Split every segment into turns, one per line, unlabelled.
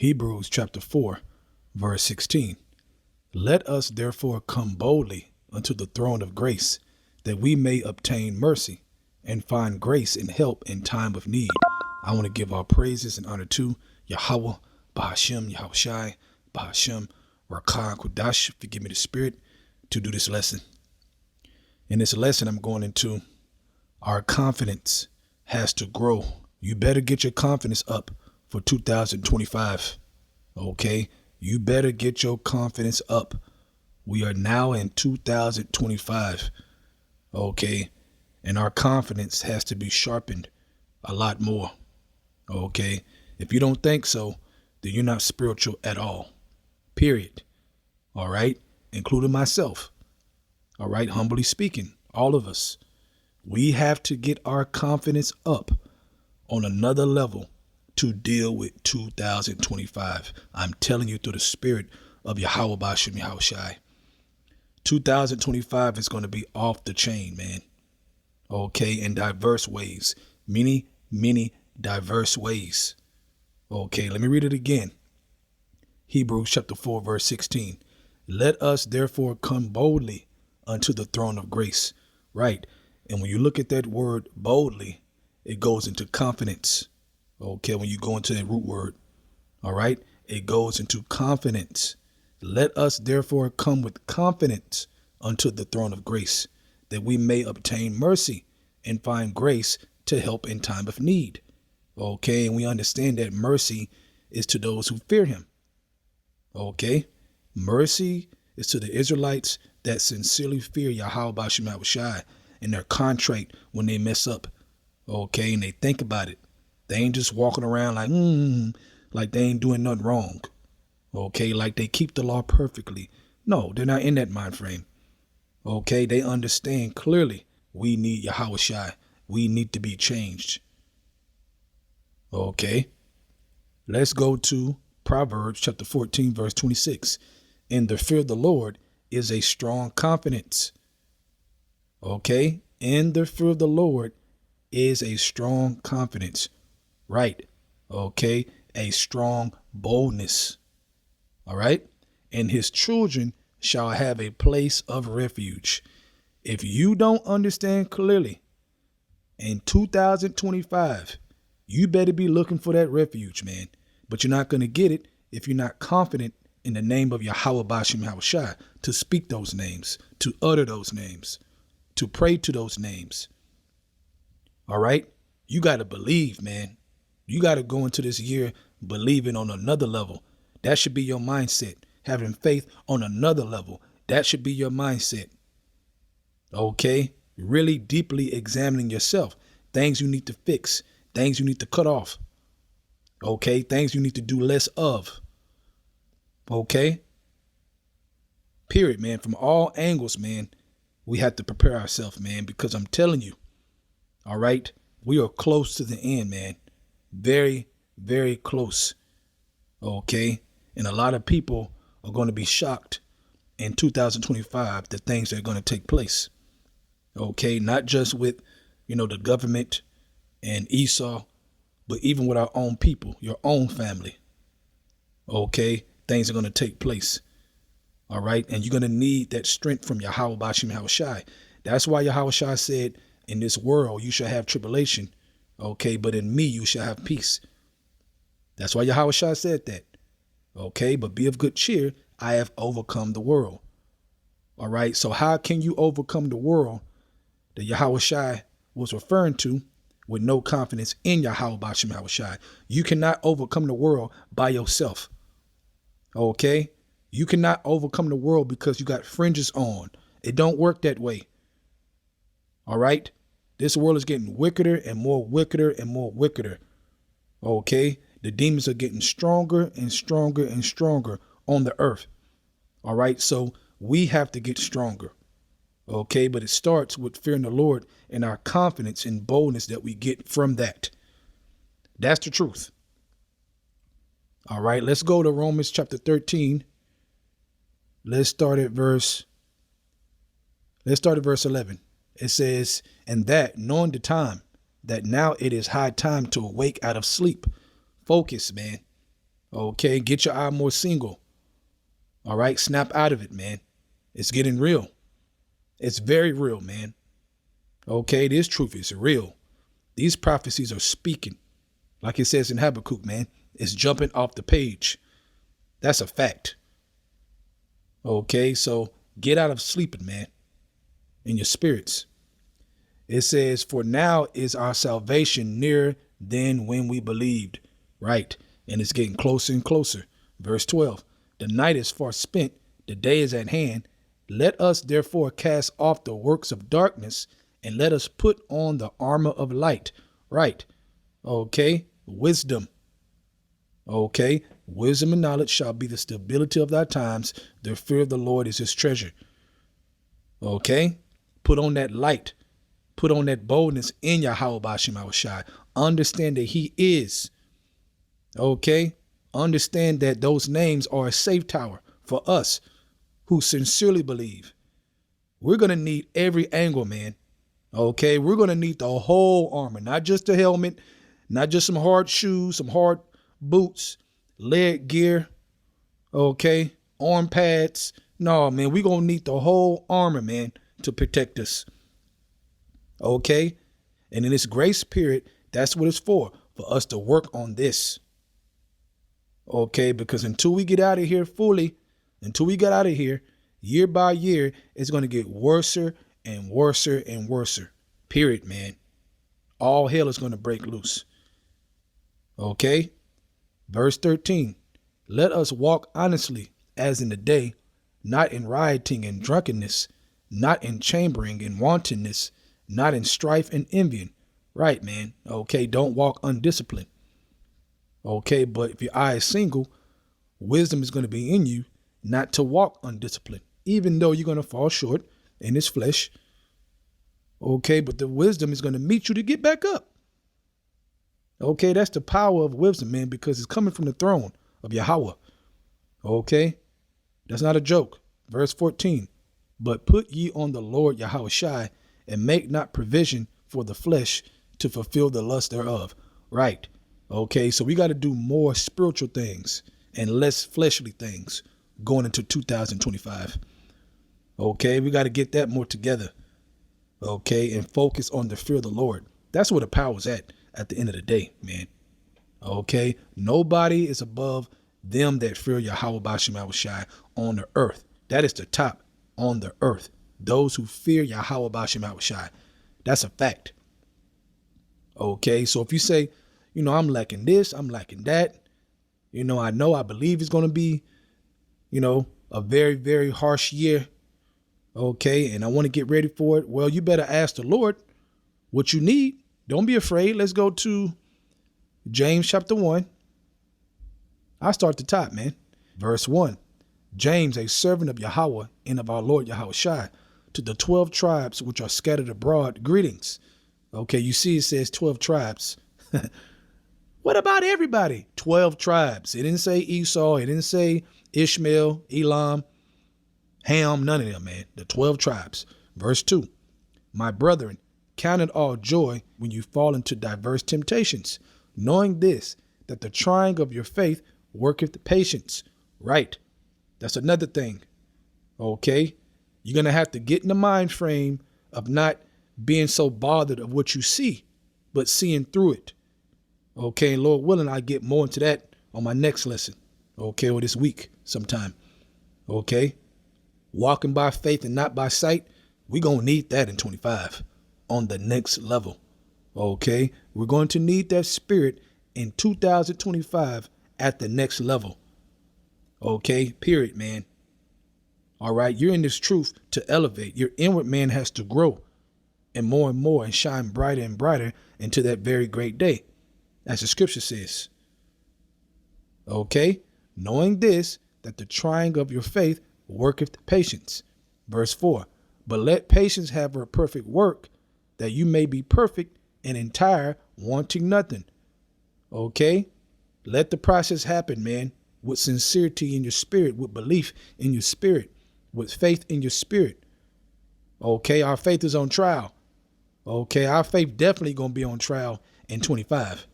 Hebrews chapter 4, verse 16. Let us therefore come boldly unto the throne of grace, that we may obtain mercy and find grace and help in time of need. I want to give all praises and honor to Yahawah, Bahasham, Yahawashi, Bahasham, Rakah, Kudash, forgive me the spirit, to do this lesson. In this lesson, I'm going into our confidence has to grow. You better get your confidence up for 2025. Okay. You better get your confidence up. We are now in 2025. Okay. And our confidence has to be sharpened a lot more. Okay. If you don't think so, then you're not spiritual at all. Period. All right. Including myself. All right. Humbly speaking, all of us, we have to get our confidence up on another level to deal with 2025. I'm telling you through the spirit of Yahawah, Bahasham, Yahawashi. 2025 is going to be off the chain, man. Okay, in diverse ways. Many diverse ways. Okay, let me read it again. Hebrews chapter 4, verse 16. Let us therefore come boldly unto the throne of grace. Right. And when you look at that word boldly, it goes into confidence. Okay, when you go into the root word, all right, it goes into confidence. Let us therefore come with confidence unto the throne of grace, that we may obtain mercy and find grace to help in time of need. Okay, and we understand that mercy is to those who fear him. Okay, mercy is to the Israelites that sincerely fear Yahawah, Bahasham, Yahawashi, and they're contrite when they mess up. Okay, and they think about it. They ain't just walking around like they ain't doing nothing wrong. Okay, like they keep the law perfectly. No, they're not in that mind frame. Okay, they understand clearly we need Yahawashi. We need to be changed. Okay, let's go to Proverbs chapter 14, verse 26. In the fear of the Lord is a strong confidence. Okay, in the fear of the Lord is a strong confidence. Right. Okay. A strong boldness. All right. And his children shall have a place of refuge. If you don't understand clearly, in 2025, you better be looking for that refuge, man. But you're not going to get it if you're not confident in the name of Yahawah, Bahasham, Yahawashi, to speak those names, to utter those names, to pray to those names. All right. You got to believe, man. You got to go into this year believing on another level. That should be your mindset. Having faith on another level. That should be your mindset. Okay. Really deeply examining yourself. Things you need to fix. Things you need to cut off. Okay. Things you need to do less of. Okay. Period, man. From all angles, man, we have to prepare ourselves, man, because I'm telling you. All right. We are close to the end, man. Very, very close. Okay. And a lot of people are going to be shocked in 2025, the things that are going to take place. Okay. Not just with, the government and Esau, but even with our own people, your own family. Okay. Things are going to take place. All right. And you're going to need that strength from Yahawah, Bahasham, Yahawashi. That's why Yahawashi said, in this world, you shall have tribulation. Okay, but in me, you shall have peace. That's why Yahawashi said that. Okay, but be of good cheer. I have overcome the world. All right, so how can you overcome the world that Yahawashi was referring to with no confidence in Yahawah, Bahasham, Yahawashi? You cannot overcome the world by yourself. Okay, you cannot overcome the world because you got fringes on. It don't work that way. All right. This world is getting wickeder and more wickeder and more wickeder. Okay. The demons are getting stronger and stronger and stronger on the earth. All right. So we have to get stronger. Okay. But it starts with fearing the Lord and our confidence and boldness that we get from that. That's the truth. All right. Let's go to Romans chapter 13. Let's start at verse 11. It says, and that knowing the time, that now it is high time to awake out of sleep. Focus, man. Okay, get your eye more single. All right, snap out of it, man. It's getting real. It's very real, man. Okay, this truth is real. These prophecies are speaking. Like it says in Habakkuk, man, it's jumping off the page. That's a fact. Okay, so get out of sleeping, man, in your spirits. It says, for now is our salvation nearer than when we believed. Right. And it's getting closer and closer. Verse 12, the night is far spent. The day is at hand. Let us therefore cast off the works of darkness and let us put on the armor of light. Right. Okay. Wisdom. Okay. Wisdom and knowledge shall be the stability of thy times. The fear of the Lord is his treasure. Okay. Put on that light. Put on that boldness in Yahawashi. Understand that he is. Okay. Understand that those names are a safe tower for us who sincerely believe. We're going to need every angle, man. Okay. We're going to need the whole armor, not just the helmet, not just some hard shoes, some hard boots, leg gear. Okay. Arm pads. No, man, we're going to need the whole armor, man, to protect us. Okay. And in this grace period, that's what it's for us to work on this. Okay. Because until we get out of here fully, until we get out of here, year by year, it's going to get worser and worser and worser. Period, man. All hell is going to break loose. Okay. Verse 13. Let us walk honestly as in the day, not in rioting and drunkenness, not in chambering and wantonness, not in strife and envying. Right, man. Okay. Don't walk undisciplined. Okay. But if your eye is single, wisdom is going to be in you not to walk undisciplined, even though you're going to fall short in this flesh. Okay. But the wisdom is going to meet you to get back up. Okay. That's the power of wisdom, man, because it's coming from the throne of Yahawah. Okay. That's not a joke. Verse 14. But put ye on the Lord Yahawashi and make not provision for the flesh to fulfill the lust thereof. Right. Okay. So we got to do more spiritual things and less fleshly things going into 2025. Okay. We got to get that more together. Okay. And focus on the fear of the Lord. That's where the power's at the end of the day, man. Okay. Nobody is above them that fear Yahawashi on the earth. That is the top on the earth. Those who fear Yahawashi. That's a fact. Okay. So if you say, I'm lacking this, I'm lacking that, I believe it's going to be, a very, very harsh year. Okay. And I want to get ready for it. Well, you better ask the Lord what you need. Don't be afraid. Let's go to James chapter 1. I'll start at the top, man. Verse 1. James, a servant of Yahawah and of our Lord Yahawashi, to the 12 tribes which are scattered abroad, greetings. Okay, you see it says 12 tribes. What about everybody? 12 tribes. It didn't say Esau. It didn't say Ishmael, Elam, Ham, none of them, man. The 12 tribes. Verse 2. My brethren, count it all joy when you fall into diverse temptations, knowing this, that the trying of your faith worketh patience. Right. That's another thing. Okay. You're going to have to get in the mind frame of not being so bothered of what you see, but seeing through it. Okay. Lord willing, I get more into that on my next lesson. Okay. Or this week sometime. Okay. Walking by faith and not by sight. We're going to need that in 25 on the next level. Okay. We're going to need that spirit in 2025 at the next level. Okay. Period, man. All right. You're in this truth to elevate. Your inward man has to grow and more and shine brighter and brighter into that very great day, as the scripture says. Okay. Knowing this, that the trying of your faith worketh patience. Verse 4. But let patience have her perfect work, that you may be perfect and entire, wanting nothing. Okay. Let the process happen, man, with sincerity in your spirit, with belief in your spirit, with faith in your spirit. Okay. Our faith is on trial. Okay. Our faith definitely going to be on trial in 25.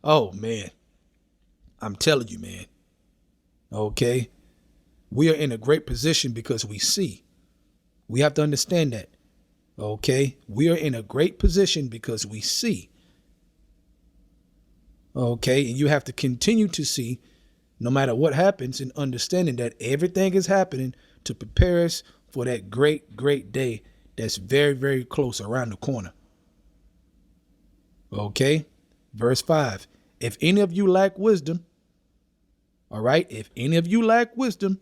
Oh, man. I'm telling you, man. Okay. We are in a great position because we see. We have to understand that. Okay. We are in a great position because we see. Okay. And you have to continue to see no matter what happens, and understanding that everything is happening to prepare us for that great, great day that's very, very close around the corner. Okay. Verse 5. If any of you lack wisdom, all right, if any of you lack wisdom,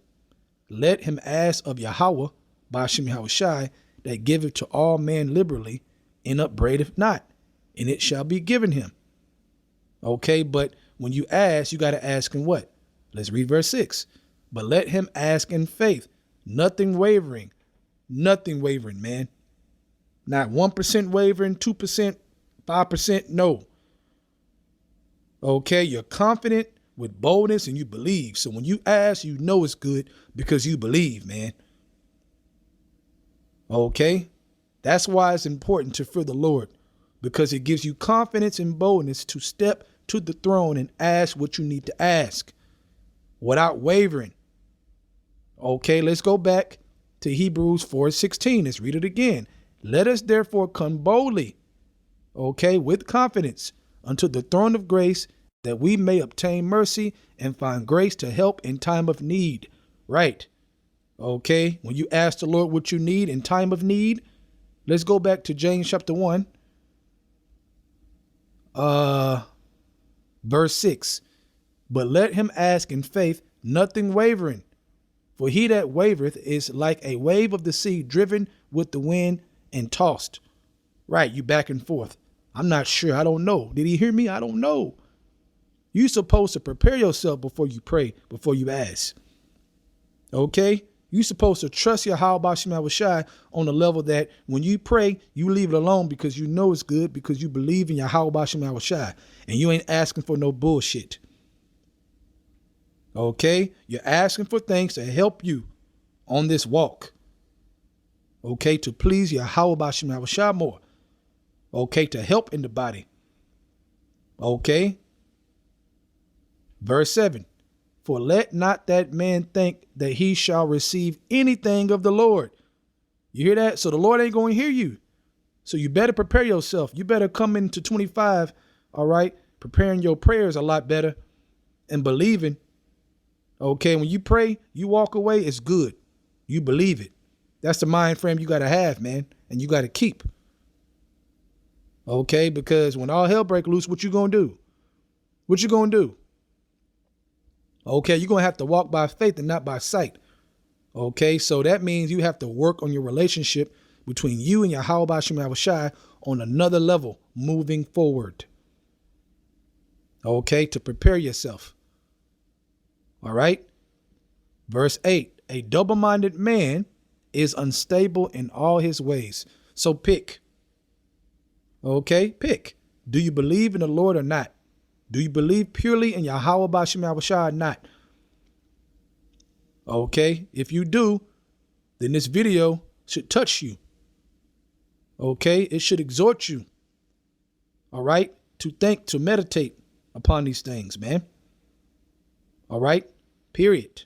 let him ask of Yahawah, Bahasham Yahawashi, that giveth to all men liberally, and upbraideth not, and it shall be given him. Okay, but when you ask, you got to ask in what? Let's read verse 6. But let him ask in faith, nothing wavering, man. Not 1% wavering, 2%, 5%, no. Okay, you're confident with boldness and you believe. So when you ask, you know it's good because you believe, man. Okay, that's why it's important to fear the Lord, because it gives you confidence and boldness to step to the throne and ask what you need to ask without wavering. Okay, let's go back to Hebrews 4:16. Let's read it again. Let us therefore come boldly, okay, with confidence unto the throne of grace, that we may obtain mercy and find grace to help in time of need. Right. Okay. When you ask the Lord what you need in time of need, let's go back to James chapter 1, verse 6. But let him ask in faith, nothing wavering. For he that wavereth is like a wave of the sea, driven with the wind and tossed. Right. You back and forth. I'm not sure. I don't know. Did he hear me? I don't know. You're supposed to prepare yourself before you pray, before you ask. Okay? You're supposed to trust Yahawah Bahasham Yahawashi on the level that when you pray, you leave it alone because you know it's good, because you believe in Yahawah Bahasham Yahawashi, and you ain't asking for no bullshit. Okay? You're asking for things to help you on this walk. Okay? To please Yahawah Bahasham Yahawashi more. Okay? To help in the body. Okay? Verse 7, for let not that man think that he shall receive anything of the Lord. You hear that? So the Lord ain't going to hear you. So you better prepare yourself. You better come into 25, all right, preparing your prayers a lot better and believing. Okay, when you pray, you walk away, it's good. You believe it. That's the mind frame you got to have, man, and you got to keep. Okay, because when all hell breaks loose, what you going to do? What you going to do? Okay, you're going to have to walk by faith and not by sight. Okay, so that means you have to work on your relationship between you and Yahawah Bahasham Yahawashi on another level moving forward. Okay, to prepare yourself. All right. Verse 8, a double-minded man is unstable in all his ways. So pick. Okay, pick. Do you believe in the Lord or not? Do you believe purely in Yahawah Bahasham Yahawashi or not? Okay, if you do, then this video should touch you. Okay, it should exhort you. All right, to think, to meditate upon these things, man. All right, period.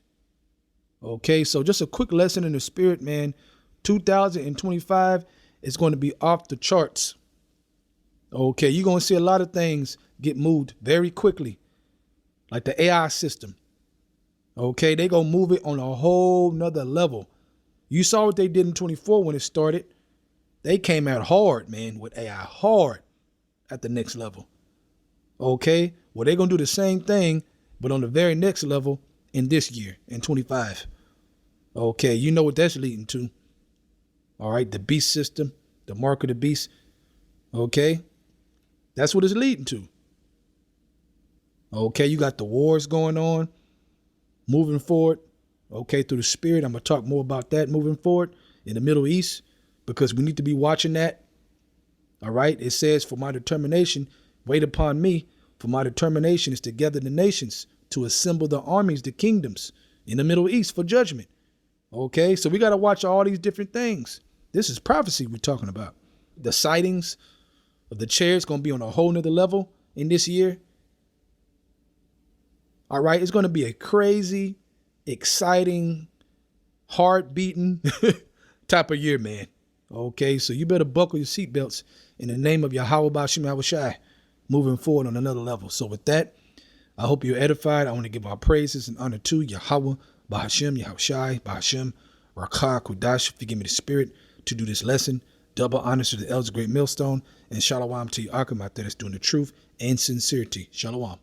Okay, so just a quick lesson in the spirit, man. 2025 is going to be off the charts. Okay, you're going to see a lot of things get moved very quickly, like the AI system. Okay, they going to move it on a whole nother level. You saw what they did in 24 when it started. They came out hard, man, with AI, hard at the next level. Okay, well, they're going to do the same thing, but on the very next level in this year, in 25. Okay, you know what that's leading to. All right, the beast system, the mark of the beast. Okay, that's what it's leading to. Okay, you got the wars going on, moving forward. Okay, through the spirit. I'm going to talk more about that moving forward in the Middle East, because we need to be watching that. All right, it says, for my determination, wait upon me, for my determination is to gather the nations, to assemble the armies, the kingdoms in the Middle East for judgment. Okay, so we got to watch all these different things. This is prophecy we're talking about. The sightings of the chairs going to be on a whole nother level in this year. All right. It's going to be a crazy, exciting, heart beating type of year, man. Okay. So you better buckle your seatbelts in the name of Yahawah, Bahasham, Yahawashi, moving forward on another level. So with that, I hope you're edified. I want to give our praises and honor to Yahawah, Bahasham, Yahawashi, Bahasham, Rakah, Kudash, forgive me the spirit, to do this lesson. Double honors to the elders, great millstone, and shalom to you, Akim, out there that's doing the truth and sincerity. Shalom.